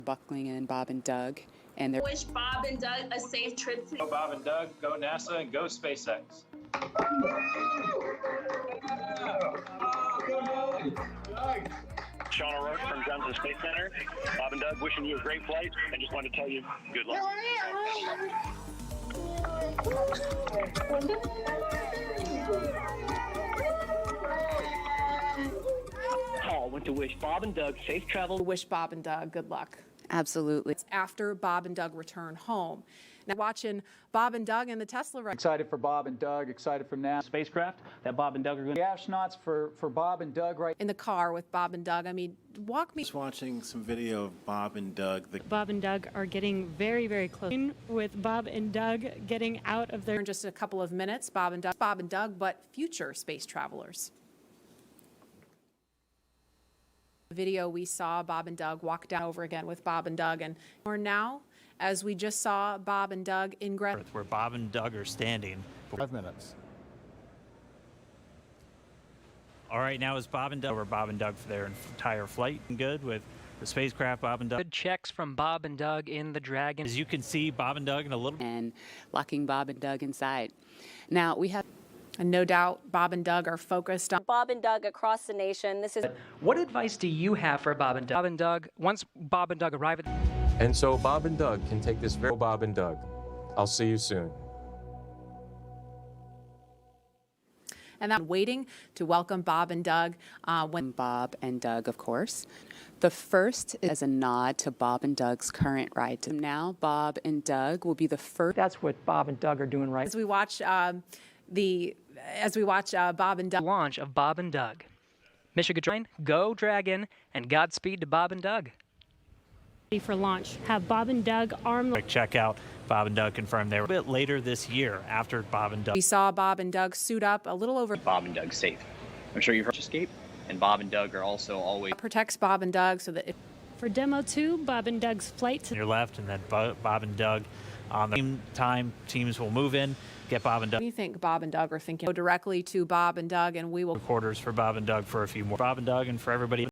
Buckling and Bob and Doug, and they're wish Bob and Doug a safe trip to Go Bob and Doug, go NASA, and go SpaceX. Sean O'Rourke from Johnson Space Center. Bob and Doug, wishing you a great flight, and just wanted to tell you good luck. Paul went to wish Bob and Doug safe travel. Wish Bob and Doug good luck. absolutely. It's after Bob and Doug return home. Now watching Bob and Doug and the Tesla ride. Excited for Bob and Doug, excited for NASA. Spacecraft that Bob and Doug are going The astronauts for Bob and Doug right In the car with Bob and Doug. I mean, walk me. Just watching some video of Bob and Doug. Bob and Doug are getting very, very close. With Bob and Doug getting out of their... In just a couple of minutes, Bob and Doug, but future space travelers. Video we saw Bob and Doug walk down over again with Bob and Doug, and or now as we just saw Bob and Doug ingress where Bob and Doug are standing. 5 minutes. All right, now is Bob and Doug for their entire flight. Good with the spacecraft, Bob and Doug. Good checks from Bob and Doug in the Dragon. As you can see, Bob and Doug in a little bit. And locking Bob and Doug inside. Now we have. and no doubt Bob and Doug are focused on Bob and Doug across the nation. This is What advice do you have for Bob and Doug? Bob and Doug, once Bob and Doug arrive at... And so Bob and Doug can take this very Bob and Doug. I'll see you soon. and that waiting to welcome Bob and Doug when Bob and Doug, of course. The first is a nod to Bob and Doug's current ride. Now, Bob and Doug will be the first. That's what Bob and Doug are doing right. as we watch Bob and Doug Launch of Bob and Doug. Michigan Train, go Dragon, and Godspeed to Bob and Doug. for launch. Have Bob and Doug armed. Quick check out. Bob and Doug confirmed they were a bit later this year after Bob and Doug. We saw Bob and Doug suit up a little over. Bob and Doug safe. I'm sure you've heard escape, and Bob and Doug are also always Protects Bob and Doug so that if For Demo 2, Bob and Doug's flight to On your left, and then Bob and Doug on the same time. Teams will move in, get Bob and Doug. what do you think Bob and Doug are thinking? Go directly to Bob and Doug, and we will. Quarters for Bob and Doug for a few more. Bob and Doug, and for everybody.